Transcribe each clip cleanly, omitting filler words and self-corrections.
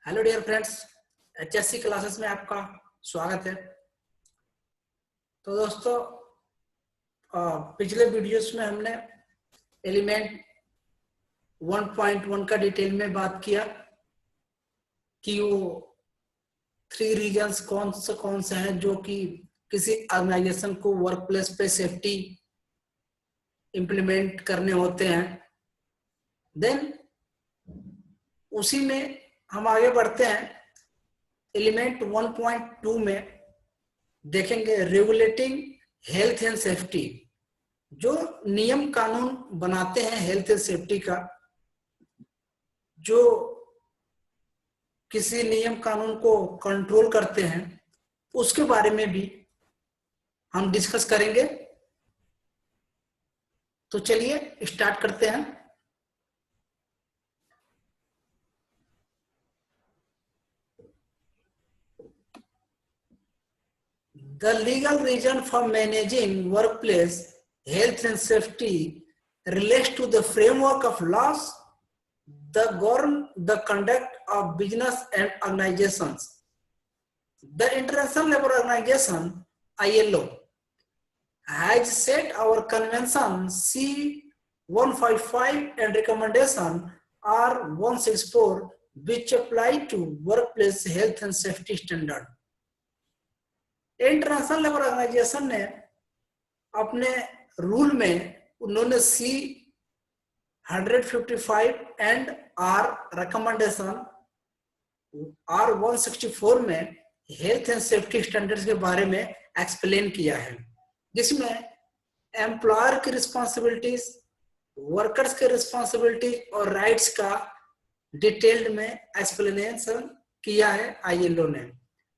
Hello dear friends, HSC classes में आपका स्वागत है। तो दोस्तों, पिछले वीडियोस में हमने एलिमेंट 1.1 का डिटेल में बात किया कि वो 3 रीजन्स कौन से हैं जो कि किसी ऑर्गेनाइजेशन को वर्क प्लेस पे सेफ्टी इम्प्लीमेंट करने होते हैं। देन उसी में हम आगे बढ़ते हैं। एलिमेंट 1.2 में देखेंगे रेगुलेटिंग हेल्थ एंड सेफ्टी। जो नियम कानून बनाते हैं हेल्थ एंड सेफ्टी का, जो किसी नियम कानून को कंट्रोल करते हैं, उसके बारे में भी हम डिस्कस करेंगे। तो चलिए स्टार्ट करते हैं। The legal reason for managing workplace health and safety relates to the framework of laws that govern the conduct of business and organizations. The International Labour Organization (ILO) has set our Convention C-155 and Recommendation R-164, which apply to workplace health and safety standard. International Labour Organization ने अपने rule में उन्होंने C-155 and recommendation R-164 में health and safety standards के बारे में explain किया है, जिसमें एम्प्लॉयर की रिस्पॉन्सिबिलिटीज, वर्कर्स के रिस्पॉन्सिबिलिटीज और राइट्स का डिटेल्ड में एक्सप्लेनेशन किया है आईएलओ ने।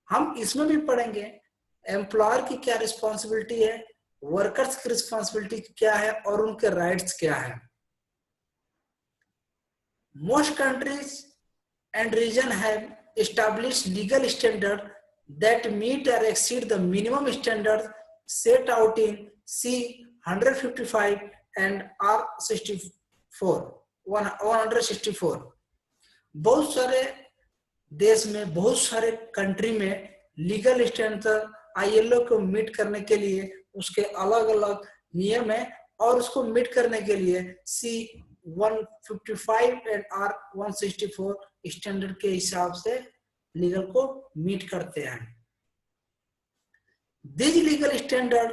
हम इसमें भी पढ़ेंगे एम्प्लॉयर की क्या रिस्पॉन्सिबिलिटी है, वर्कर्स की रिस्पॉन्सिबिलिटी क्या है और उनके राइट्स क्या है। Most countries and region have established legal standard that meet or exceed the minimum standard set out in C-155 and R-164। बहुत सारे देश में, बहुत सारे कंट्री में लीगल स्टैंडर्ड आईएलओ को मीट करने के लिए उसके अलग अलग नियम है, और उसको मीट करने के लिए C-155 एंड R-164 स्टैंडर्ड के हिसाब से लीगल को मीट करते हैं। These legal standard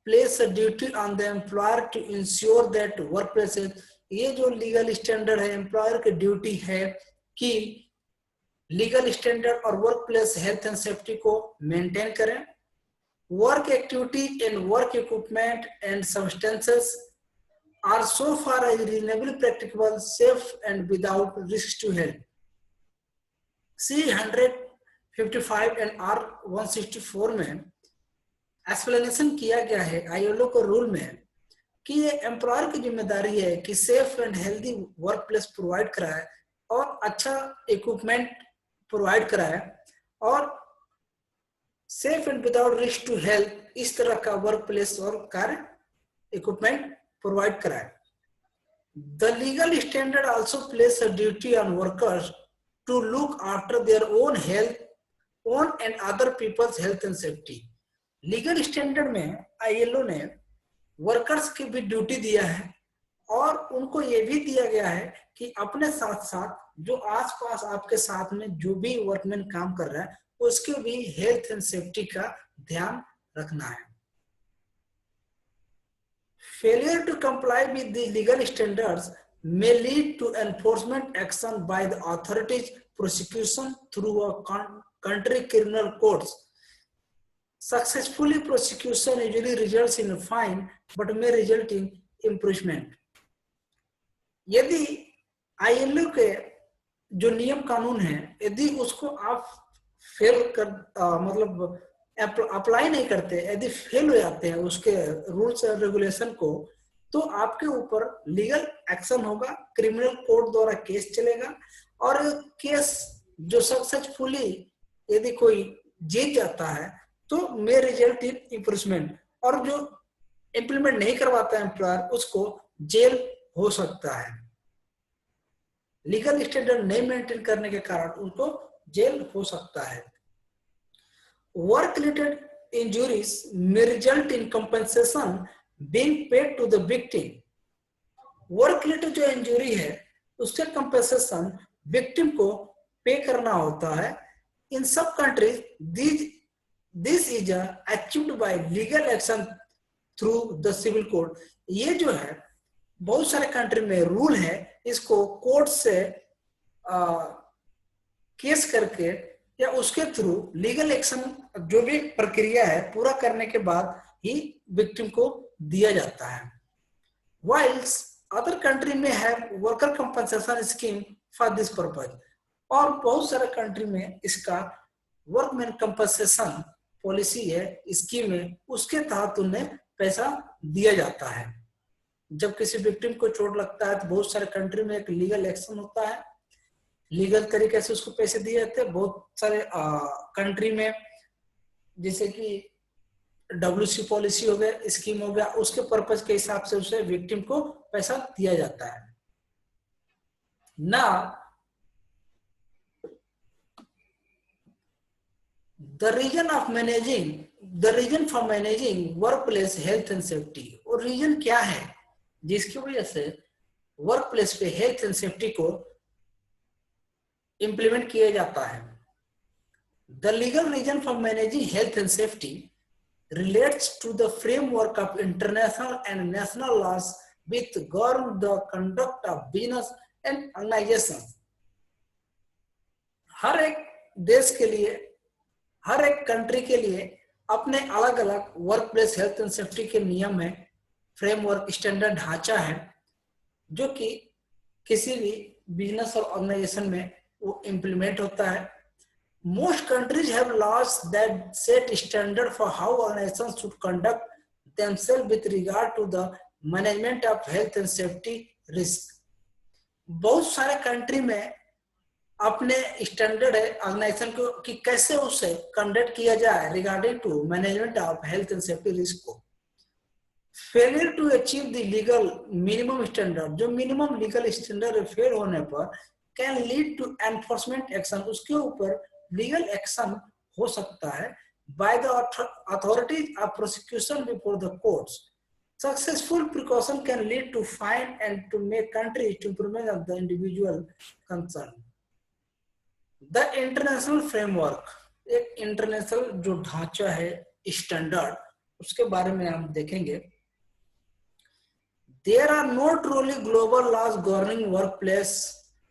place a duty on the employer to ensure that workplaces, ये जो लीगल स्टैंडर्ड है, एम्प्लॉयर की ड्यूटी है कि लीगल स्टैंडर्ड और work place health and safety को मेंटेन करें। Work activity and work equipment and substances are so far as reasonably practicable, safe and without risk to health. C-155 and R-164 में explanation किया गया है ILO के rule में कि ये एम्प्लॉयर की जिम्मेदारी है कि safe and healthy work place provide कराए और अच्छा इक्विपमेंट प्रोवाइड कराए और safe and without risk to health, इस तरह का वर्क प्लेस और कार्य इक्विपमेंट प्रोवाइड कराए। The legal standard also place a duty on workers to look after their own health, own and other people's health and safety. Legal standard में ILO ने workers की भी ड्यूटी दिया है और उनको ये भी दिया गया है कि अपने साथ साथ जो आसपास आपके साथ में जो भी वर्कमैन काम कर रहा है उसके भी हेल्थ एंड सेफ्टी का ध्यान रखना है। Failure to comply with the legal standards may lead to enforcement action by the authorities, prosecution through a country criminal courts. Successfully prosecution usually results in a fine but may result in imprisonment. यदि ILO के जो नियम कानून है, यदि उसको आप fail कर मतलब अप्लाई नहीं करते, यदि फेल हो जाते हैं उसके रूल्स और रेगुलेशन को, तो आपके ऊपर लीगल एक्शन होगा, क्रिमिनल कोर्ट द्वारा केस चलेगा और केस जो सक्सेसफुली यदि कोई जीत जाता है तो मे रिजल्ट इन इम्प्रिजनमेंट, और जो इम्प्लीमेंट नहीं करवाता है एम्प्लॉयर उसको जेल हो सकता है। लीगल स्टैंडर्ड नहीं मेंटेन करने के कारण उनको जेल हो सकता है। Work related injuries may result in compensation being paid to the victim. Work related जो इंजरी है उसके कंपेंसेशन विक्टिम को पे करना होता है। इन सब countries this is achieved by legal action through the civil code. ये जो है बहुत सारे कंट्री में रूल है, इसको कोर्ट से केस करके या उसके थ्रू लीगल एक्शन जो भी प्रक्रिया है पूरा करने के बाद ही विक्टिम को दिया जाता है। Whilst other country may have worker compensation scheme for this purpose, और बहुत सारे कंट्री में इसका वर्कमैन कंपनसेशन पॉलिसी है, स्कीम है, उसके तहत उन्हें पैसा दिया जाता है। जब किसी विक्टिम को चोट लगता है तो बहुत सारे कंट्री में एक लीगल एक्शन होता है, लीगल तरीके से उसको पैसे दिए जाते हैं। बहुत सारे कंट्री में जैसे कि WC पॉलिसी हो गया, स्कीम हो गया, उसके पर्पज के हिसाब से उसे विक्टिम को पैसा दिया जाता है ना। The reason for managing work place health and safety, और रीजन क्या है जिसकी वजह से वर्क प्लेस पे हेल्थ एंड सेफ्टी को इंप्लीमेंट किया जाता है। The legal reason for managing health and safety relates to the framework of international and national laws which govern the conduct of business and organizations. हर एक देश के लिए, हर एक कंट्री के लिए अपने अलग अलग work place health and safety के नियम है, फ्रेमवर्क, स्टैंडर्ड ढांचा है, जो कि किसी भी बिजनेस और ऑर्गेनाइजेशन में वो इम्प्लीमेंट होता है। Most countries have laws that set standard for how organizations should conduct themselves with regard to the management of health and safety risk. बहुत सारे कंट्री में अपने स्टैंडर्ड है ऑर्गेनाइजेशन को कि कैसे उसे कंडक्ट किया जाए regarding to management of health and safety risk को। Failure to achieve the legal minimum standard, जो मिनिमम लीगल स्टैंडर्ड फेल होने पर can lead to enforcement action, उसके ऊपर लीगल एक्शन हो सकता है by the authorities of prosecution before the courts. Successful precaution can lead to fine and to make countries to improvement of the individual concern. The international framework, एक international जो ढांचा है standard, उसके बारे में हम देखेंगे। There are no truly global laws governing work place,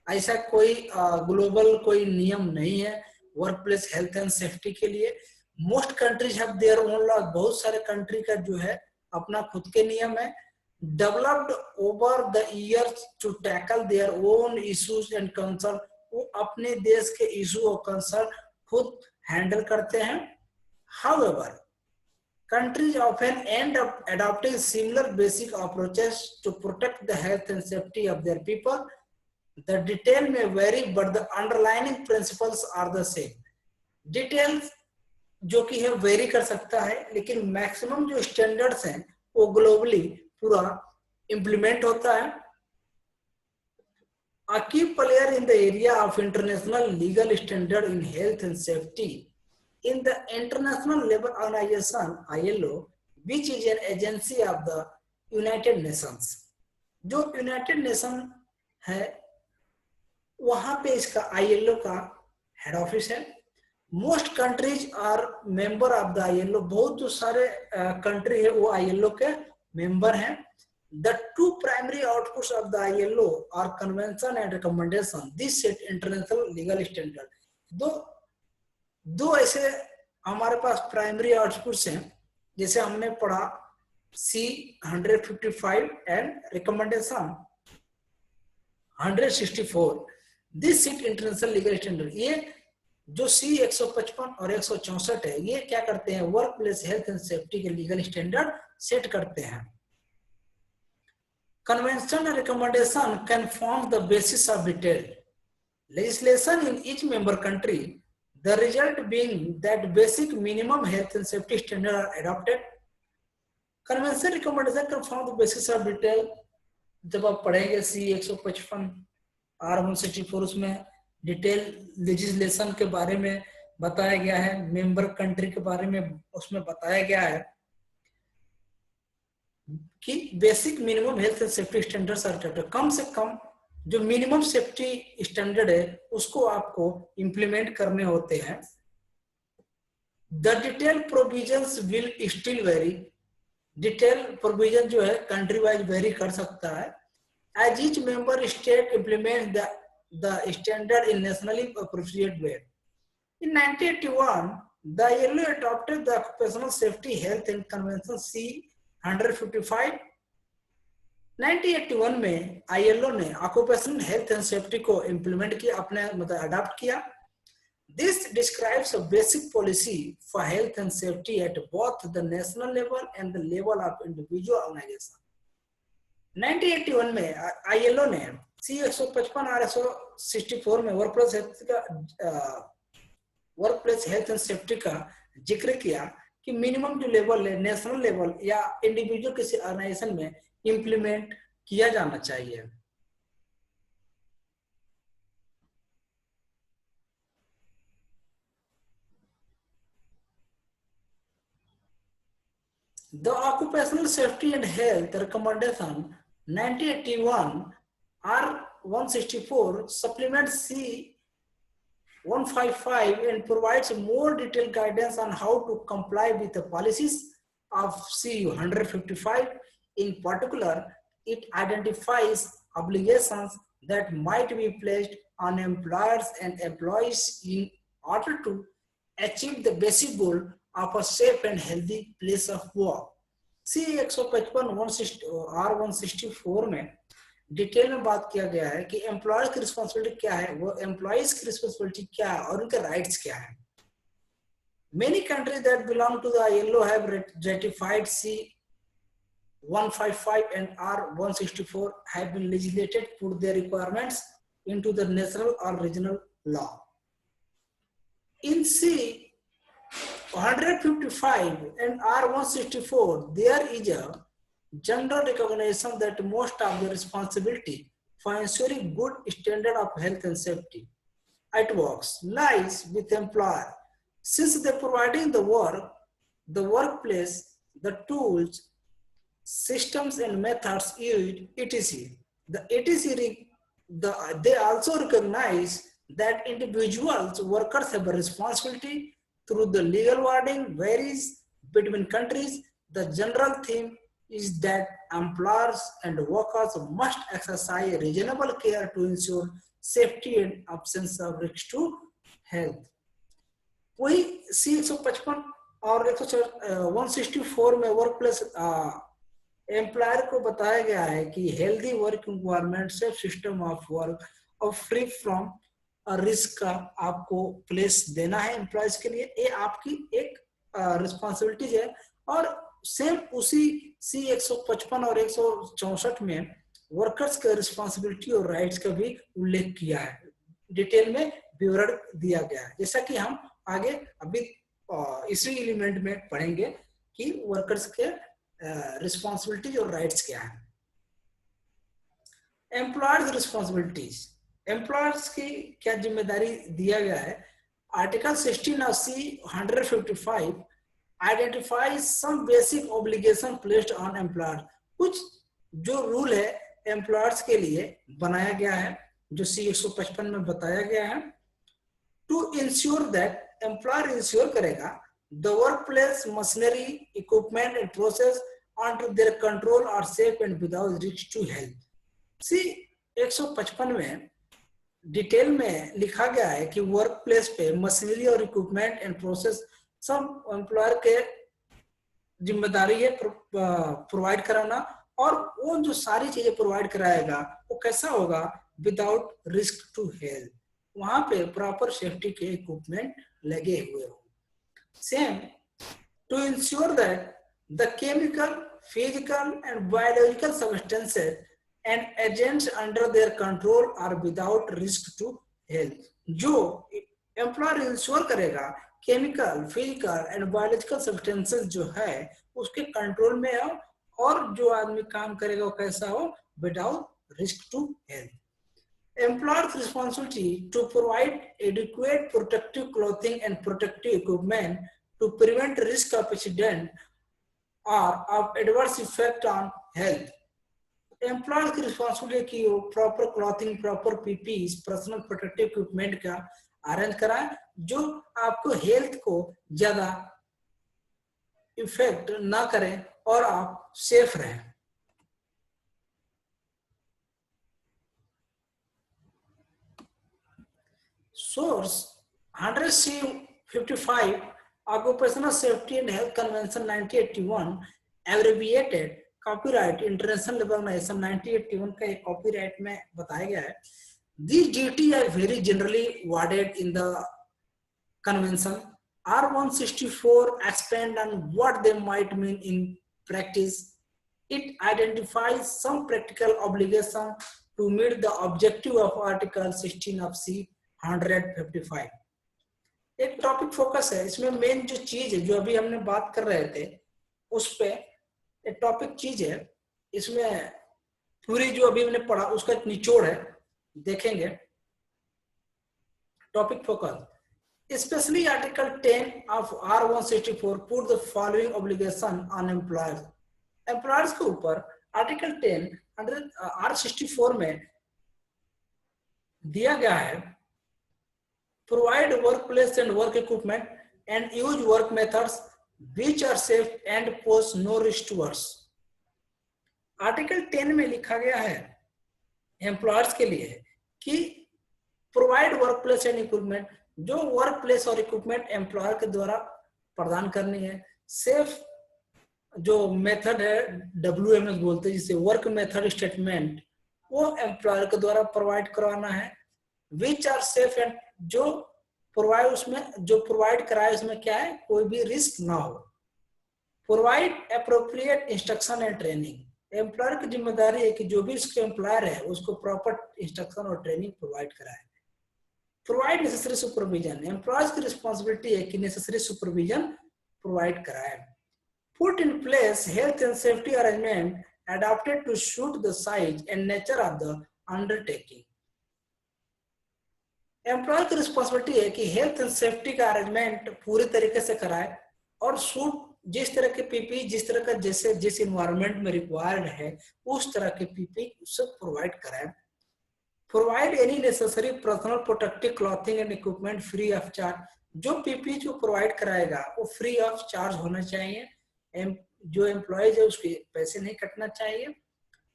ऐसा कोई ग्लोबल कोई नियम नहीं है work place health and safety के लिए। Most countries have their own law, बहुत सारे कंट्री का जो है अपना खुद के नियम है। Developed over the years to tackle their own issues and concern, वो अपने देश के इशू और कंसर्न खुद हैंडल करते हैं। However countries often end up adopting similar basic approaches to protect the health and safety of their people. The detail may vary, but the underlying principles are the same. Details जो कि है very कर सकता है, लेकिन maximum जो standards हैं वो ग्लोबली पूरा इम्प्लीमेंट होता है। A key player in the area of international legal standard in health and safety in the International Labour Organization (ILO), which is an agency of the United Nations. जो United Nation है वहां पे इसका ILO का head office है। Most countries are member of the ILO, बहुत जो सारे कंट्री है वो ILO के मेंबर हैं। The two primary outputs of the ILO are convention and recommendation, this set international legal standard. दो ऐसे हमारे पास प्राइमरी आउटपुट्स हैं, जैसे हमने पढ़ा C155 and recommendation 164, this set international legal standard. ये जो C155 और 164 है, ये क्या करते हैं, work place health and safety के लीगल स्टैंडर्ड सेट करते हैं। Convention and recommendation can form the basis of detailed legislation in each member country, the result being that basic minimum health and safety standards are adopted. Convention recommendation can form the basis of detail। जब आप पढ़ेंगे C155 R164, उसमें detail legislation के बारे में बताया गया है, मेंबर कंट्री के बारे में उसमें बताया गया है कि basic minimum health and safety standards are kept. कम से कम जो मिनिमम सेफ्टी स्टैंडर्ड है उसको आपको इंप्लीमेंट करने होते हैं। The detail provisions will still vary, detail provision जो है कंट्री वाइज वेरी कर सकता है। As each member state implement the standard in nationally appropriate way. In 1981, the ILO adopted the Occupational Safety Health and Convention C-155। 1981 में ILO ने occupational health and safety को implement किया, अपने मतलब adopt किया। This describes a basic policy for health and safety at both the national level and the level of individual organization। 1981 में ILO ने C-155 और 164 में वर्कप्लेस हेल्थ एंड सेफ्टी का जिक्र किया कि मिनिमम जो लेवल है नेशनल लेवल या इंडिविजुअल किसी ऑर्गेनाइजेशन में इंप्लीमेंट किया जाना चाहिए। The Occupational Safety and Health Recommendation 1981 R-164 supplements C-155 and provides more detailed guidance on how to comply with the policies of C-155. In particular, it identifies obligations that might be placed on employers and employees in order to achieve the basic goal of a safe and healthy place of work। C-155 R-164 में detail में बात किया गया है कि employers की responsibility क्या है, वो एम्प्लॉयज की रिस्पांसिबिलिटी क्या है और उनके राइट्स क्या है। Many countries that belong to the ILO have ratified C-155 and R-164 have been legislated to put their requirements into the national or regional law। In C-155 and R-164, there is a general recognition that most of the responsibility for ensuring good standard of health and safety at work lies with employer, since they providing the workplace, the tools, systems and methods used, etc. They also recognize that individuals, workers have a responsibility through the legal wording varies between countries. The general theme is that employers and workers must exercise reasonable care to ensure safety and absence of risk to health। वही C-155 और 164 में workplace employer को बताया गया है कि healthy work environment, safe system of work और free from risk का आपको प्लेस देना है एम्प्लॉयज के लिए। ये आपकी एक रिस्पॉन्सिबिलिटीज है। और सेम उसी C-155 और 164 में वर्कर्स के रिस्पॉन्सिबिलिटी और राइट्स का भी उल्लेख किया है, डिटेल में विवरण दिया गया है, जैसा कि हम आगे अभी इसी एलिमेंट में पढ़ेंगे कि वर्कर्स के रिस्पॉन्सिबिलिटीज और राइट्स क्या है। एम्प्लॉयर्स रिस्पॉन्सिबिलिटीज, एम्प्लॉयर्स की क्या जिम्मेदारी दिया गया है। Article 16 of C-155 identifies some basic obligation placed on employer। कुछ जो रूल है एम्प्लॉयर्स के लिए बनाया गया है जो C-155 में बताया गया है। To ensure that, employer ensure करेगा the work place machinery equipment and process under their control are safe and without risk to health. C-155 में डिटेल में लिखा गया है कि वर्क प्लेस पे मशीनरी और इक्विपमेंट एंड प्रोसेस सब एम्प्लॉयर के जिम्मेदारी है प्रोवाइड कराना, और वो जो सारी चीजें प्रोवाइड कराएगा वो कैसा होगा, विदाउट रिस्क टू हेल्थ। वहां पे प्रॉपर सेफ्टी के इक्विपमेंट लगे हुए हो। Same to ensure that the chemical, physical and biological substances and agents under their control are without risk to health. जो एम्प्लॉयर इंश्योर करेगा chemical, physical and biological substances जो है उसके कंट्रोल में हो, और जो आदमी काम करेगा वो कैसा हो, without risk to health. Employer's responsibility to provide adequate protective clothing and protective equipment to prevent risk of accident or of adverse effect on health. Employer की रिस्पॉन्सिबिलिटी है कि वो proper clothing, proper PPE, personal protective equipment का arrange कराए जो आपको health को ज्यादा इफेक्ट ना करें और आप सेफ रहें। Source 100C55 occupational safety and health convention 1981 abbreviated copyright International Labour Organization 1981 का एक कॉपीराइट में बताया गया है। These duties are very generally worded in the convention. R164 expand on what they might mean in practice. It identifies some practical obligation to meet the objective of Article 16 of C 155. एक topic focus है, इसमें main जो चीज है जो अभी हमने बात कर रहे थे उस पे एक टॉपिक चीज है, इसमें पूरी जो अभी हमने पढ़ा उसका एक निचोड़ है, देखेंगे। Topic focus specially article 10 of R164 put the following obligation on employers. Employers के ऊपर आर्टिकल 10 अंडर R64 में दिया गया है, provide work place and work equipment and use work methods which are safe and pose no risk to others। Article 10 में लिखा गया है एम्प्लॉयर्स के लिए कि provide work place and equipment, जो वर्क प्लेस और इक्विपमेंट एम्प्लॉयर के द्वारा प्रदान करनी है, सेफ जो मेथड है WMS बोलते हैं जिसे वर्क मेथड स्टेटमेंट, वो एम्प्लॉयर के द्वारा प्रोवाइड करवाना है। विच आर सेफ एंड जो प्रोवाइड उसमें जो प्रोवाइड कराए उसमें क्या है, कोई भी रिस्क ना हो। Provide appropriate instruction and training, employer की जिम्मेदारी है कि जो भी उसके एम्प्लॉयर है उसको प्रॉपर इंस्ट्रक्शन और ट्रेनिंग प्रोवाइड कराए। प्रोवाइड नेसेसरी सुपरविजन, एम्प्लॉयर्स की रिस्पॉन्सिबिलिटी है कि नेसेसरी सुपरविजन प्रोवाइड कराए। Put in place health and safety arrangement adapted to suit the size and nature of the undertaking। Employer की responsibility है कि health and safety का arrangement पूरी तरीके से कराए और सूट जिस तरह के पीपी, जिस तरह का जैसे जिस इन्वायरमेंट में रिक्वायर्ड है उस तरह के पीपी उससे प्रोवाइड कराए। Provide any necessary personal protective clothing and equipment free of charge, जो पीपी जो प्रोवाइड कराएगा वो फ्री ऑफ चार्ज होना चाहिए, जो एम्प्लॉयज है उसके पैसे नहीं कटना चाहिए।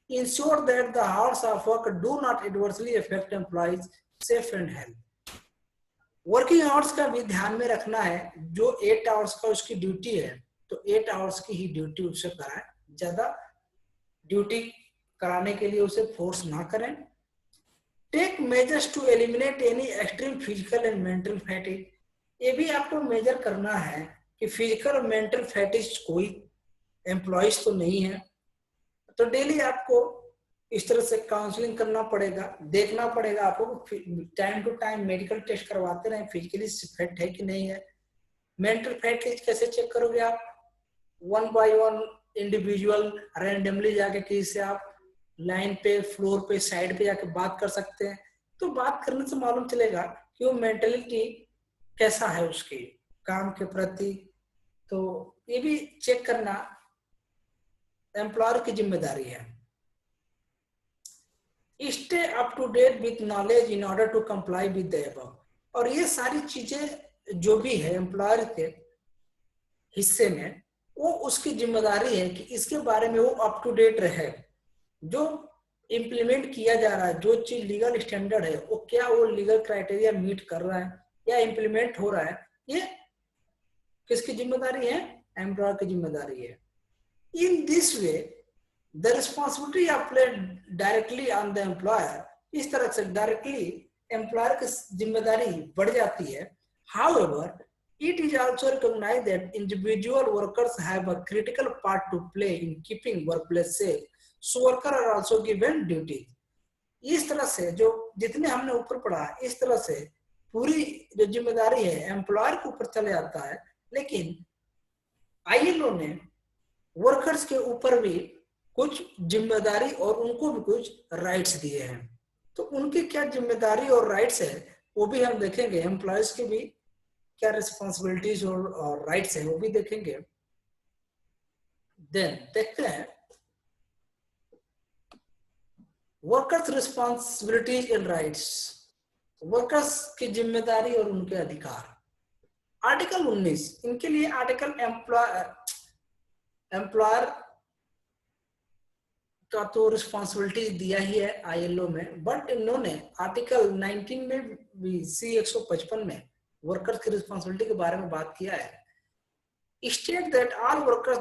Ensure that the hours of work do not adversely affect employees safe and health. Working hours का भी ध्यान में रखना है, जो 8 आवर्स का उसकी ड्यूटी है तो 8 आवर्स की ही ड्यूटी उससे कराए, ज्यादा ड्यूटी कराने के लिए उसे फोर्स ना करें। Take measures to eliminate any extreme physical and mental fatigue, ये भी आपको मेजर करना है कि फिजिकल और मेंटल फैटिग कोई एम्प्लॉयज तो नहीं है, तो डेली आपको इस तरह से काउंसलिंग करना पड़ेगा, देखना पड़ेगा आपको, time to time medical test करवाते रहे फिजिकली फिट है कि नहीं है। मेंटल फैटिग कैसे चेक करोगे आप? 1 by 1 इंडिविजुअल रैंडमली जाके किसी से आप लाइन पे, फ्लोर पे, साइड पे जाके बात कर सकते हैं, तो बात करने से मालूम चलेगा कि वो मेंटलिटी कैसा है उसकी काम के प्रति, तो ये भी चेक करना एम्प्लॉयर की जिम्मेदारी है। Stay up to date with knowledge in order to comply with the above, और ये सारी चीजें जो भी है एम्प्लॉयर के हिस्से में, वो उसकी जिम्मेदारी है कि इसके बारे में वो अप टू डेट रहे। जो इम्प्लीमेंट किया जा रहा है, जो चीज लीगल स्टैंडर्ड है, वो क्या वो लीगल क्राइटेरिया मीट कर रहा है या इम्प्लीमेंट हो रहा है, ये किसकी जिम्मेदारी है? एम्प्लॉयर की जिम्मेदारी है। In this way the responsibility are placed directly on the employer, इस तरह से डायरेक्टली एम्प्लॉयर की जिम्मेदारी बढ़ जाती है। However it is also recognized that individual workers have a critical part to play in keeping workplace safe, so workers are also given duties। इस तरह से जो जितने हमने ऊपर पढ़ा, इस तरह से पूरी जो जिम्मेदारी है एम्प्लॉयर के ऊपर चले जाता है, लेकिन ILO ने वर्कर्स के ऊपर भी कुछ जिम्मेदारी और उनको भी कुछ राइट्स दिए हैं। तो उनकी क्या जिम्मेदारी और राइट्स है वो भी हम देखेंगे, एम्प्लॉयज की भी क्या रिस्पॉन्सिबिलिटीज और राइट्स है वो भी देखेंगे। देन देखते हैं workers responsibilities and rights, workers की जिम्मेदारी और उनके अधिकार। आर्टिकल 19 इनके लिए आर्टिकल एम्प्लॉयर का तो रिस्पॉन्सिबिलिटी दिया ही है आईएलओ में, बट इन्होंने आर्टिकल 19 में भी C-155 में वर्कर्स की रिस्पॉन्सिबिलिटी के बारे में बात किया है। State that all workers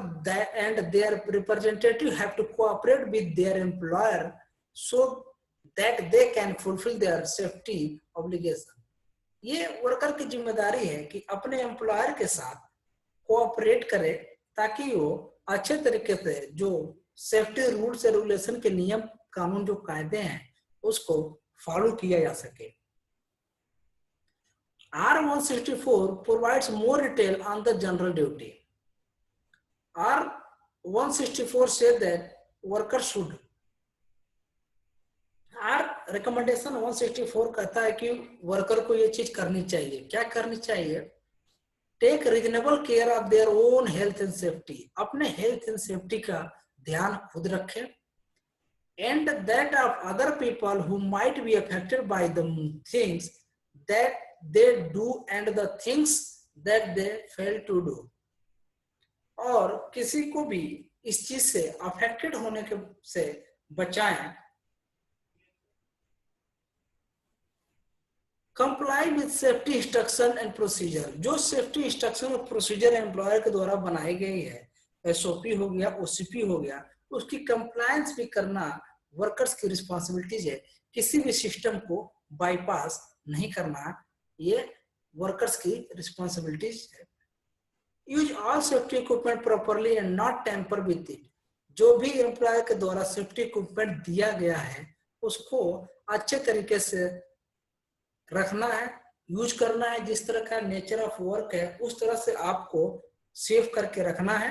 and their representative have to cooperate with their employer so that they can fulfill their safety obligation. ये वर्कर की जिम्मेदारी है कि अपने एम्प्लॉयर के साथ कोऑपरेट करे ताकि वो अच्छे तरीके से जो सेफ्टी रूल्स एंड रेगुलेशन के नियम कानून जो कायदे हैं उसको फॉलो किया जा सके। R-164 provides more detail on the general duty. R-164 says that worker should, recommendation 164 कहता है कि वर्कर को ये चीज करनी चाहिए। क्या करनी चाहिए? Take reasonable care of their own health and safety, अपने हेल्थ एंड सेफ्टी का ध्यान खुद रखें, and that of other people who might be affected by the things that they do and the things that they fail to do, और किसी को भी इस चीज से अफेक्टेड होने के से बचाएं। Comply with safety instruction and procedure, जो सेफ्टी इंस्ट्रक्शन और प्रोसीजर एम्प्लॉयर के द्वारा बनाई गई है, एसओपी हो गया, ओसीपी हो गया, उसकी कंप्लायंस भी करना वर्कर्स की रिस्पॉन्सिबिलिटीज है। किसी भी सिस्टम को बाईपास नहीं करना ये वर्कर्स की रिस्पॉन्सिबिलिटीज है। Use all safety equipment properly and not tamper with it, जो भी एम्प्लॉयर के द्वारा सेफ्टी इक्विपमेंट दिया गया है उसको अच्छे तरीके से रखना है, यूज करना है। जिस तरह का नेचर ऑफ वर्क है उस तरह से आपको सेव करके रखना है,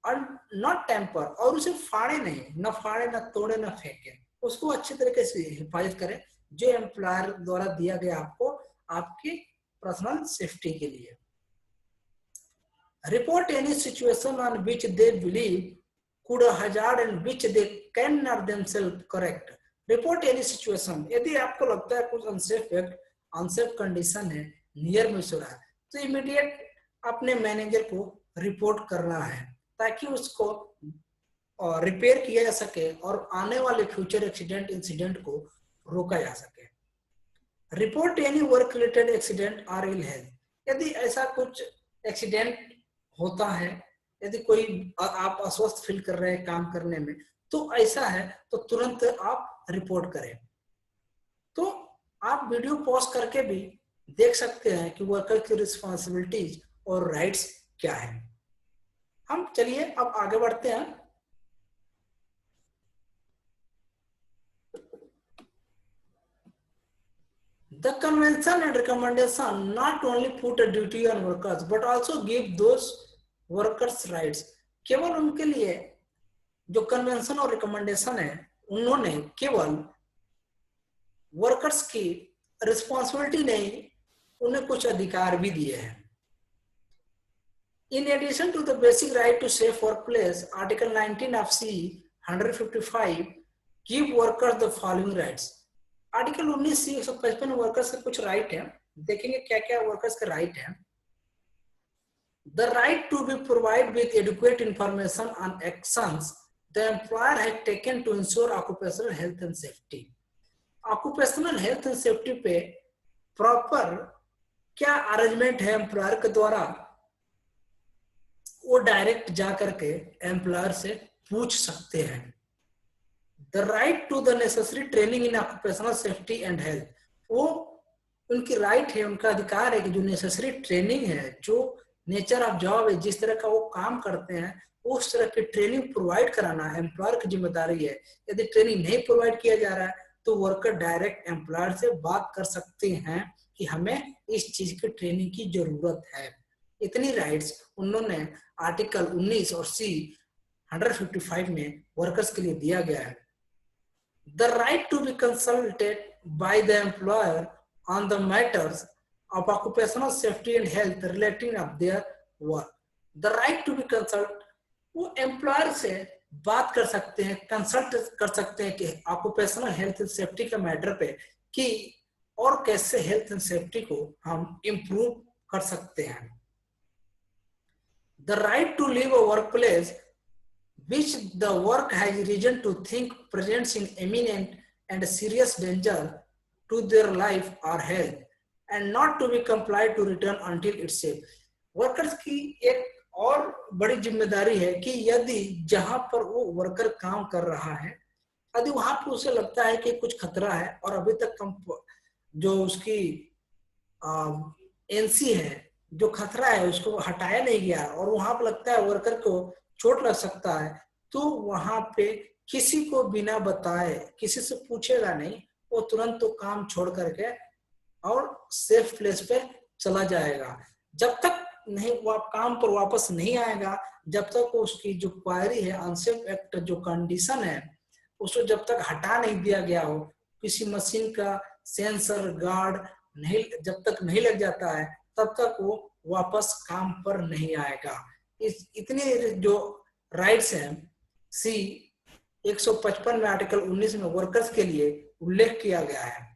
और नॉट टेम्पर, और उसे फाड़े नहीं, न फाड़े न तोड़े न फेंके, उसको अच्छे तरीके से हिफाजत करें जो एम्प्लॉयर द्वारा दिया गया आपको आपकी पर्सनल सेफ्टी के लिए। Report any situation on which they believe could hazard and which they can not themselves correct. Report any situation, यदि आपको लगता है कुछ अनसेफ कंडीशन है, नियर मिस हो रहा है, तो इमीडिएट अपने मैनेजर को रिपोर्ट करना है ताकि उसको रिपेयर किया जा सके और आने वाले फ्यूचर एक्सीडेंट इंसिडेंट को रोका जा सके। Report any work related accident और इल हेल्थ, यदि ऐसा कुछ एक्सीडेंट होता है, यदि कोई आप अस्वस्थ फील कर रहे हैं काम करने में, तो ऐसा है तो तुरंत आप रिपोर्ट करें। तो आप वीडियो पॉज करके भी देख सकते हैं कि वर्कर की रिस्पॉन्सिबिलिटीज और राइट्स क्या है। हम चलिए अब आगे बढ़ते हैं। The convention and recommendation not only put a duty on workers but also give those workers rights. केवल उनके लिए जो कन्वेंशन और रिकमेंडेशन है उन्होंने केवल वर्कर्स की रिस्पॉन्सिबिलिटी नहीं, उन्हें कुछ अधिकार भी दिए हैं। In addition to the basic right to safe workplace, Article 19 of C-155 give workers the following rights. Article 19 C-155 workers के कुछ राइट है, देखेंगे क्या क्या वर्कर्स के राइट है। The right to be provided with adequate information on actions the employer has taken to ensure occupational health and safety. occupational health and safety पे proper क्या अरेंजमेंट है एम्प्लॉयर के द्वारा, वो डायरेक्ट जा करके एम्प्लॉयर से पूछ सकते हैं। The right to the necessary training in occupational safety and health, वो उनकी राइट है, उनका अधिकार है कि जो नेसेसरी ट्रेनिंग है, जो नेचर ऑफ जॉब है, जिस तरह का वो काम करते हैं उस तरह की ट्रेनिंग प्रोवाइड कराना एम्प्लॉयर की जिम्मेदारी है। यदि ट्रेनिंग नहीं प्रोवाइड किया जा रहा है तो वर्कर डायरेक्ट एम्प्लॉयर से बात कर सकते हैं कि हमें इस चीज की ट्रेनिंग की जरूरत है। इतनी राइट्स उन्होंने आर्टिकल 19 और C-155 में वर्कर्स के लिए दिया गया है। The right to be consulted by the employer on the matters of occupational safety and health relating of their work. The right to be consulted, वो एम्प्लॉयर से बात कर सकते हैं, कंसल्ट कर सकते हैं कि ऑक्यूपेशनल हेल्थ एंड सेफ्टी के मैटर पे कि और कैसे हेल्थ एंड सेफ्टी को हम इम्प्रूव कर सकते हैं. The right to leave a workplace which the work has reason to think presents in imminent and serious danger to their life or health and not to be complied to return until it's safe. Workers की एक और बड़ी जिम्मेदारी है कि यदि जहां पर वो वर्कर काम कर रहा है, यदि वहां पर उसे लगता है कि कुछ खतरा है और अभी तक जो उसकी एनसी है, जो खतरा है उसको हटाया नहीं गया और वहां पर लगता है वर्कर को चोट लग सकता है, तो वहां पे किसी को बिना बताए, किसी से पूछेगा नहीं, वो तुरंत तो काम छोड़ करके और सेफ प्लेस पे चला जाएगा. जब तक नहीं वो काम पर वापस नहीं आएगा, जब तक उसकी जो क्वायरी है अनसेफ एक्ट जो कंडीशन है उसको जब तक हटा नहीं दिया गया हो, किसी मशीन का सेंसर गार्ड नहीं जब तक नहीं लग जाता है तब तक वो वापस काम पर नहीं आएगा. इतनी जो राइट्स हैं सी 155 में आर्टिकल 19 में वर्कर्स के लिए उल्लेख किया गया है.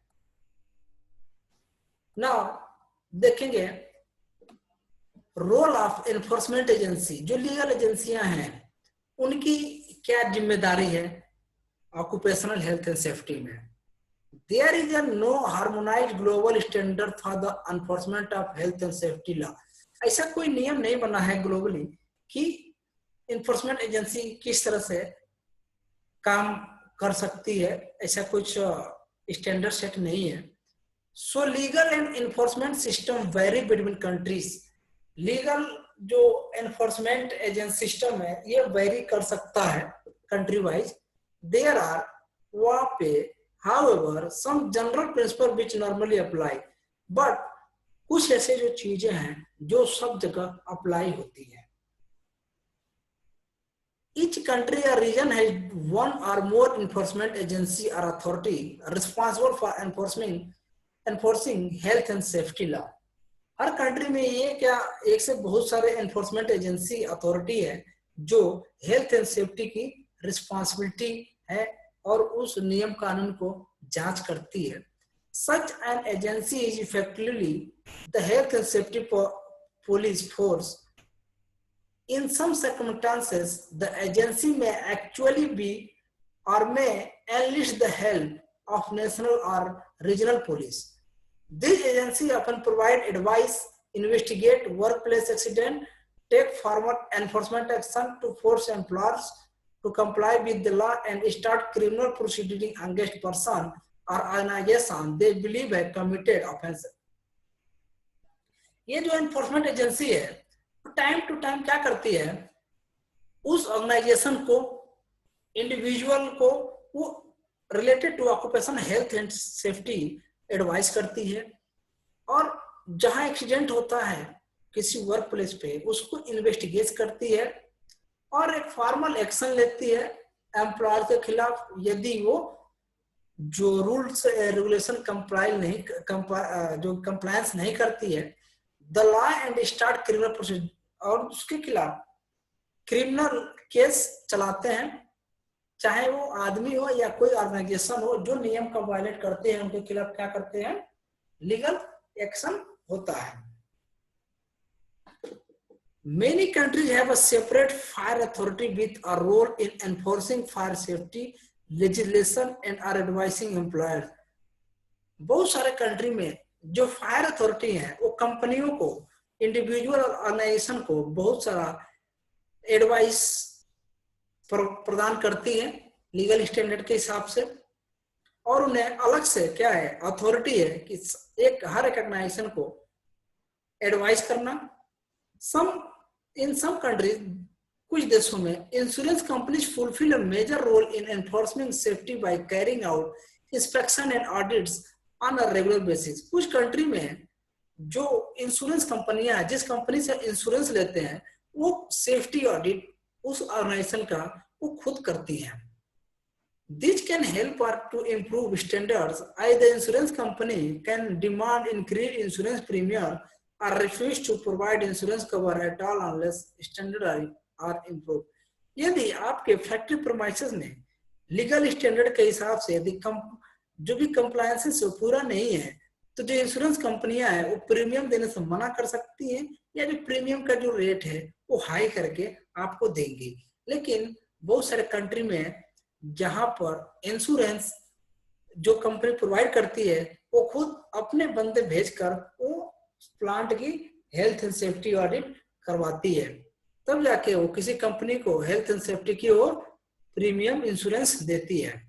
नाउ देखेंगे रोल ऑफ एनफोर्समेंट एजेंसी. जो लीगल एजेंसियां हैं उनकी क्या जिम्मेदारी है ऑक्यूपेशनल हेल्थ एंड सेफ्टी में. There is no harmonised global standard for the enforcement of health and safety law. ऐसा कोई नियम नहीं बना है ग्लोबली कि एनफोर्समेंट एजेंसी किस तरह से काम कर सकती है, ऐसा कुछ स्टैंडर्ड सेट नहीं है. सो legal and enforcement system very between countries. Legal जो एनफोर्समेंट एजेंसी सिस्टम है ये वेरी कर सकता है कंट्री वाइज. देयर आर वहां पे however some general principle which normally apply, but कुछ ऐसे जो चीजें हैं जो सब जगह अप्लाई होती है. Each country or region has one or more enforcement agency or authority responsible for enforcing health and safety law. Her country में ये क्या एक से बहुत सारे एनफोर्समेंट एजेंसी अथॉरिटी है जो हेल्थ एंड सेफ्टी की रिस्पॉन्सिबिलिटी है और उस नियम कानून को जांच करती है. Such an agency is effectively the health and safety police force. In some circumstances, the agency may actually be or may enlist the help of national or regional police. This agency often provide advice, investigate workplace accident, take formal enforcement action to force employers to comply with the law and start criminal proceedings against person or organization they believe have committed offense. ये जो enforcement agency है time to time क्या करती है, उस organization को, individual को वो related to occupation health and safety advice करती है और जहां एक्सीडेंट होता है किसी वर्क प्लेस पे उसको इन्वेस्टिगेट करती है और एक फॉर्मल एक्शन लेती है एम्प्लॉयर के खिलाफ यदि वो जो रूल्स रेगुलेशन कंप्लायंस नहीं करती है. The law and start criminal procedure, और उसके खिलाफ क्रिमिनल केस चलाते हैं, चाहे वो आदमी हो या कोई ऑर्गेनाइजेशन हो जो नियम का वायलेट करते हैं उनके खिलाफ क्या करते हैं, लीगल एक्शन होता है. Many countries have a separate fire authority with a role in enforcing fire safety legislation and are advising employers. बहुत सारे कंट्री में जो फायर अथॉरिटी है वो कंपनियों को, इंडिविजुअल और ऑर्गेनाइजेशन को बहुत सारा एडवाइस प्रदान करती है लीगल स्टैंडर्ड के हिसाब से और उन्हें अलग से क्या है अथॉरिटी है कि हर एक ऑर्गेनाइजेशन को एडवाइस करना. इन सम कंट्रीज, कुछ देशों में insurance companies fulfil a major role in enforcing safety by carrying out inspection and audits on a regular basis. कुछ कंट्री में जो इंश्योरेंस कंपनियां हैं, जिस कंपनी से इंश्योरेंस लेते हैं, वो सेफ्टी ऑडिट उस ऑर्गेनाइजेशन का वो खुद करती हैं. This can help her to improve standards. Either the insurance company can demand increased insurance premium or refuse to provide insurance cover at all unless standards are improved. यदि आपके factory प्रोमाइसेस में legal standard के हिसाब से यदि जो भी compliances पूरा नहीं है, तो जो इंश्योरेंस कंपनियां हैं वो प्रीमियम देने से मना कर सकती हैं, या जो प्रीमियम का जो रेट है वो हाई करके आपको देंगी। लेकिन बहुत सारे कंट्री में जहां पर इंश्योरेंस जो कंपनी प्रोवाइड करती है वो खुद अपने बंदे भेजकर वो प्लांट की हेल्थ एंड सेफ्टी ऑडिट करवाती है, तब जाके वो किसी कंपनी को हेल्थ एंड सेफ्टी की वो प्रीमियम इंश्योरेंस देती है।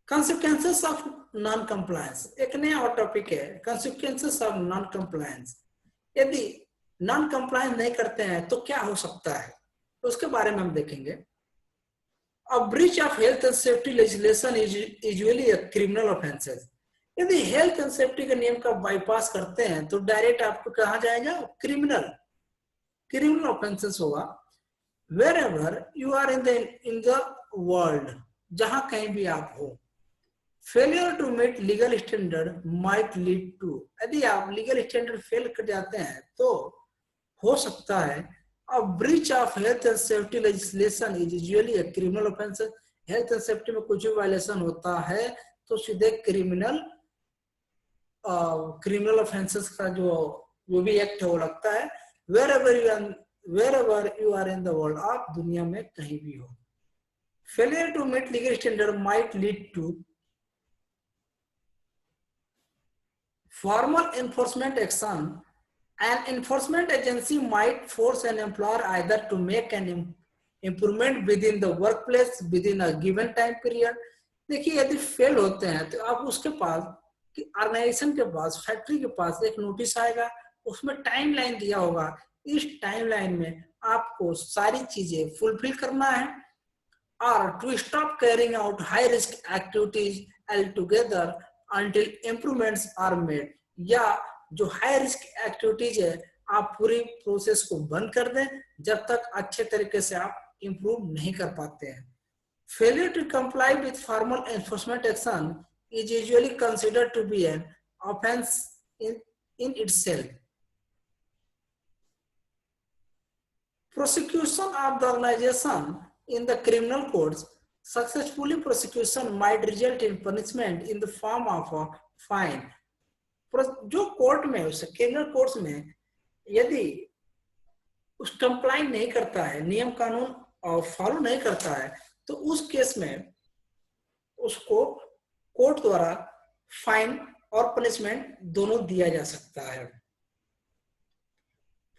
Consequences of non-compliance, एक नया और टॉपिक है, Consequences of non-compliance। यदि नॉन कंप्लायंस नहीं करते हैं तो क्या हो सकता है, तो उसके बारे में हम देखेंगे। A breach of health and safety legislation is usually a criminal offense। यदि हेल्थ एंड सेफ्टी के नियम का बाईपास करते हैं तो डायरेक्ट आपको कहा जाएगा क्रिमिनल ऑफेंसेस होगा। Wherever you are in the world, जहां कहीं भी आप हो, failure to meet legal standard might lead to, यदि आप लीगल स्टैंडर्ड फेल कर जाते हैं तो हो सकता है a breach of health and safety legislation is usually a criminal offence. Health and safety में कुछ भी वायलेशन होता है तो सीधे क्रिमिनल ऑफेंसेस का जो भी एक्ट है वो लगता है। wherever you are in the world, आप दुनिया में कहीं भी हो। Failure to meet legal standard might lead to formal enforcement action. An enforcement agency might force an employer either to make an improvement within the workplace within a given time period। देखिए यदि fail होते हैं तो आप उसके पास organisation के पास factory के पास एक नोटिस आएगा, उसमें टाइमलाइन दिया होगा, इस टाइमलाइन में आपको सारी चीजें फुलफिल करना है, और to stop carrying out high risk activities altogether until improvements are made, या जो हाई रिस्क एक्टिविटीज है आप पूरी प्रोसेस को बंद कर दें जब तक अच्छे तरीके से आप इंप्रूव नहीं कर पाते हैं। Failure to comply with formal enforcement action is usually considered to be an offence in itself. Prosecution of the organization in the criminal courts, successfully prosecution might result in punishment in the form of a fine। जो court में उसे criminal courts में यदि उस comply नहीं करता है, नियम कानून फॉलो नहीं करता है, तो उस केस में उसको कोर्ट द्वारा फाइन और पनिशमेंट दोनों दिया जा सकता है।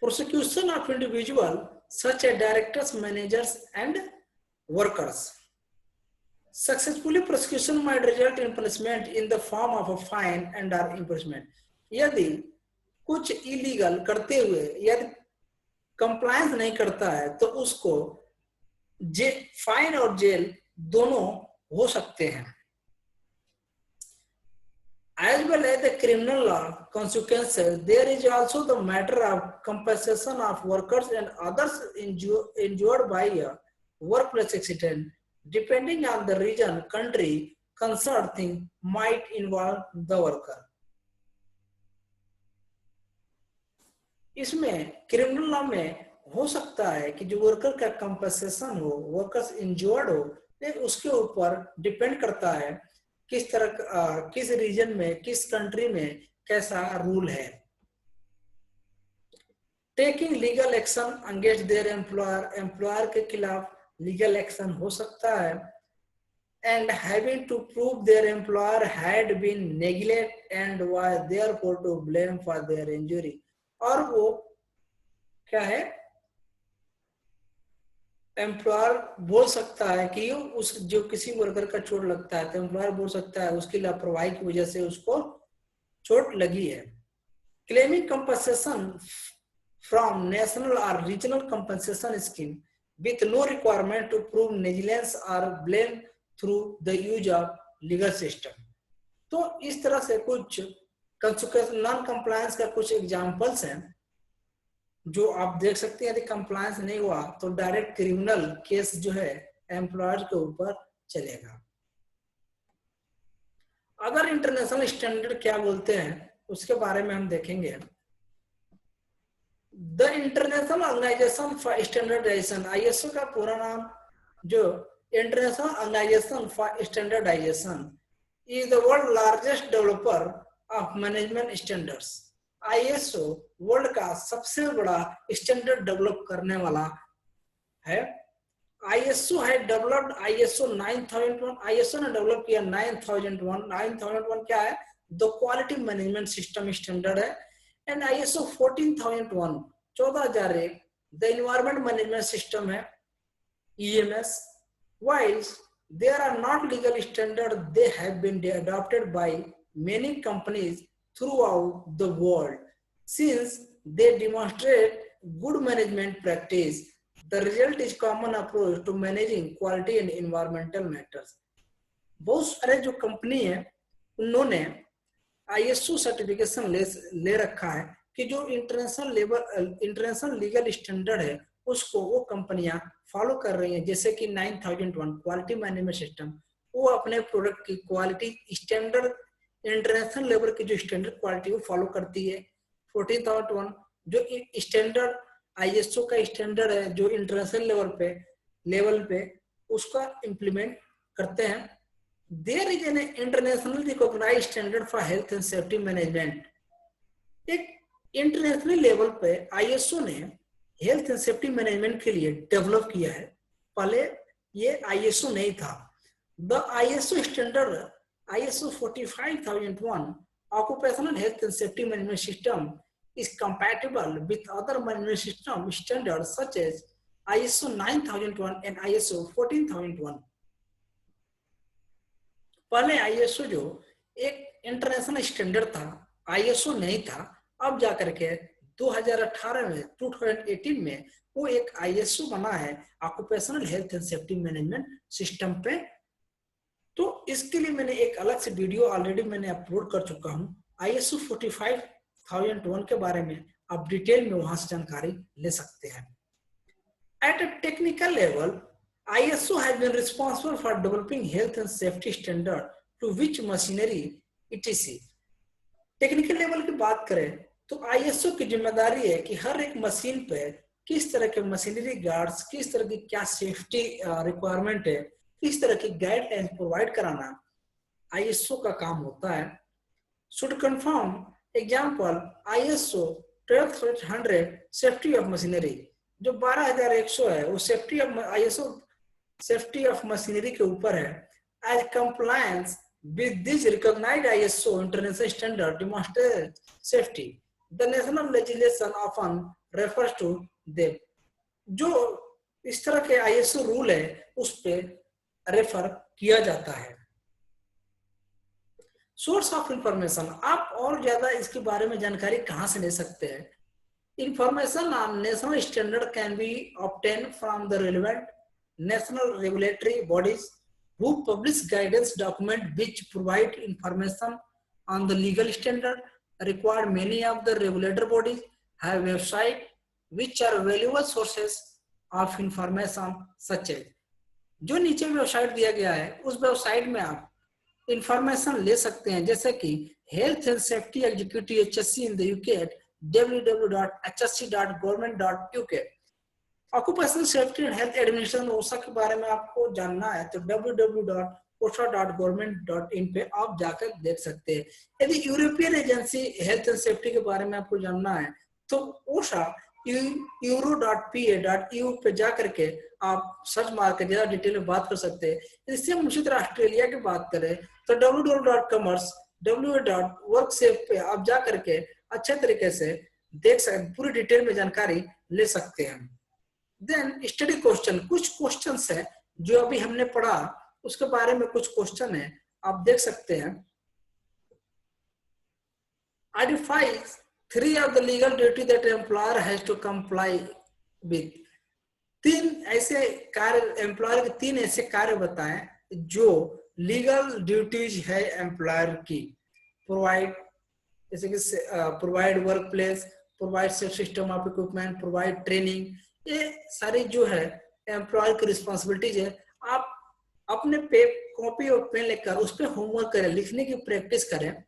Prosecution of individual such as directors, managers and workers, successfully prosecution might result in punishment in the form of a fine and or imprisonment। यदि कुछ इलीगल करते हुए यदि कंप्लायंस नहीं करता है तो उसको फाइन और जेल दोनों हो सकते हैं। As well as the criminal law consequences, there is also the matter of compensation of workers and others injured by a workplace accident. Depending on the region, country, concerned thing might involve the worker। इसमें criminal law में हो सकता है कि जो worker का compensation हो, workers injured हो, उसके ऊपर डिपेंड करता है किस तरह किस रीजन में किस कंट्री में कैसा रूल है। Taking legal action against their employer के खिलाफ लीगल एक्शन हो सकता है। And having to prove their employer had been neglect and was therefore to blame for their injury, और वो क्या है, एम्प्लॉयर बोल सकता है कि उस जो किसी वर्कर का चोट लगता है तो एम्प्लॉयर बोल सकता है उसकी लापरवाही की वजह से उसको चोट लगी है। Claiming compensation from national or regional compensation scheme with no requirement to prove negligence or blame through the use of legal system. तो इस तरह से कुछ नॉन कंप्लायंस का कुछ एग्जांपल्स हैं जो आप देख सकते हैं। यदि कंप्लायंस नहीं हुआ तो डायरेक्ट क्रिमिनल केस जो है एम्प्लॉयर के ऊपर चलेगा। अगर इंटरनेशनल स्टैंडर्ड क्या बोलते हैं उसके बारे में हम देखेंगे। The International Organization for Standardization, ISO का पूरा नाम जो International Organization for Standardization is the world largest developer of management standards. ISO world का सबसे बड़ा स्टैंडर्ड डेवलप करने वाला है। आईएसओ है डेवलप्ड आईएसओ 9001, आईएसओ ने डेवलप किया 9001। 9001 क्या है? The quality management system standard है। And ISO 14001 14001 the environment management system है, EMS। while there are not legal standards, they have been adopted by many companies throughout the world since they demonstrate good management practice. The result is common approach to managing quality and environmental matters. बहुत सारे जो company है उन्होंने ISO certification ले रखा है कि जो इंटरनेशनल लीगल स्टैंडर्ड है उसको वो कंपनियां फॉलो कर रही हैं। जैसे कि 9001 क्वालिटी मैनेजमेंट सिस्टम, वो अपने प्रोडक्ट की क्वालिटी स्टैंडर्ड इंटरनेशनल लेवल की जो स्टैंडर्ड क्वालिटी वो फॉलो करती है। 14001 जो स्टैंडर्ड आईएसओ का स्टैंडर्ड है जो इंटरनेशनल लेवल पे उसका इम्प्लीमेंट करते हैं। There is an international recognised standard for health and safety management. एक इंटरनेशनल लेवल पे आईएसओ ने हेल्थ एंड सेफ्टी मैनेजमेंट के लिए डेवलप किया है। पहले ये आईएसओ नहीं था। The ISO standard ISO 45001 occupational health and safety management system is compatible with other management system standards such as ISO 9001 and ISO 14001। पहले आईएसओ जो एक इंटरनेशनल स्टैंडर्ड था, आईएसओ नहीं था। अब जाकर के 2018 में 2018 में वो एक आईएसओ बना है occupational health and safety management system पे। तो इसके लिए मैंने एक अलग से वीडियो ऑलरेडी मैंने अपलोड कर चुका हूँ। आईएसओ 45001 के बारे में आप डिटेल में वहां से जानकारी ले सकते हैं। At a technical level, ISO has been responsible for developing health and safety standard to which machinery etc. Technical level की बात करें तो आईएसओ की जिम्मेदारी है कि हर एक मशीन पे किस तरह के मशीनरी गार्ड्स, किस तरह की क्या सेफ्टी रिक्वायरमेंट है, किस तरह की गाइडलाइन प्रोवाइड कराना आईएसओ का काम होता है। Should confirm example ISO 12100 safety of machinery, जो 12100 है वो safety of ISO safety of machinery के ऊपर है। As compliance with this recognised ISO international standard demonstrate safety, the national legislation often refers to them. जो इस तरह के आईएसओ रूल है उस पे रेफर किया जाता है। सोर्स ऑफ इंफॉर्मेशन, आप और ज्यादा इसके बारे में जानकारी कहां से ले सकते हैं? Information on national standard can be obtain from the relevant national regulatory bodies who publish guidance document which provide information on the legal standard required. Many of the regulatory bodies have website which are valuable sources of information such as, जो नीचे website दिया गया है उस website में आप information ले सकते हैं, जैसे कि health and safety executive HSC in the UK www.hsc.government.uk। Occupational safety and health administration ओसा के बारे में आपको जानना है तो www.osa.government.in पे आप जाकर देख सकते हैं। यदि European agency health and safety के बारे में आपको जानना है तो ओसा euro.pa.eu पे जाकर के आप सर्च मार के ज्यादा डिटेल में बात कर सकते हैं। इससे हम उसी तरह ऑस्ट्रेलिया की बात करें तो www.commerce.worksafe पे आप जाकर के अच्छे तरीके से देख सकते, पूरी डिटेल में जानकारी ले सकते हैं। देन स्टडी क्वेश्चन, कुछ क्वेश्चंस है जो अभी हमने पढ़ा उसके बारे में कुछ क्वेश्चन है आप देख सकते हैं। Identify 3 of the legal duty that employer has to comply with। 3 ऐसे कार्य, एम्प्लॉयर के 3 ऐसे कार्य बताएं जो लीगल ड्यूटीज है एम्प्लॉयर की। प्रोवाइड, जैसे कि provide work place, provide safe system of equipment, provide training, ये सारी जो है एम्प्लॉयर की रिस्पॉन्सिबिलिटीज है। आप अपने कॉपी और पेन लेकर उस पर होमवर्क करें, लिखने की प्रैक्टिस करें।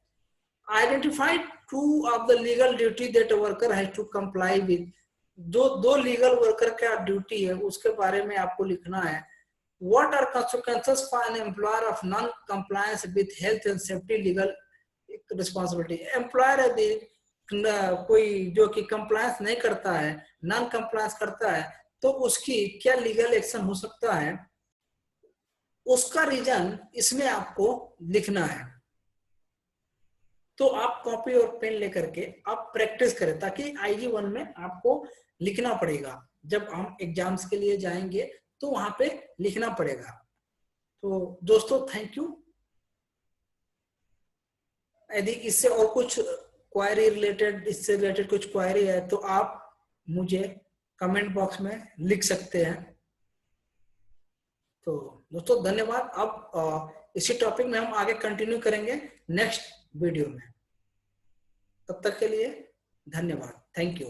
Identify 2 of the legal duty that a worker has to comply with। जो 2 लीगल वर्कर का ड्यूटी है उसके बारे में आपको लिखना है। What are consequences for an employer of non-compliance with health and safety legal responsibility? Employer यदि कोई जो कि कंप्लायंस नहीं करता है, नॉन कंप्लायंस करता है, तो उसकी क्या लीगल एक्शन हो सकता है, उसका रीजन इसमें आपको लिखना है। तो आप कॉपी और पेन लेकर के आप प्रैक्टिस करें, ताकि IG1 में आपको लिखना पड़ेगा। जब हम एग्जाम्स के लिए जाएंगे तो वहां पे लिखना पड़ेगा। तो दोस्तों थैंक यू। यदि इससे और कुछ क्वायरी रिलेटेड, इससे रिलेटेड कुछ क्वायरी है तो आप मुझे कमेंट बॉक्स में लिख सकते हैं। तो दोस्तों धन्यवाद। अब इसी टॉपिक में हम आगे कंटिन्यू करेंगे नेक्स्ट वीडियो में। तब तक के लिए धन्यवाद। Thank you.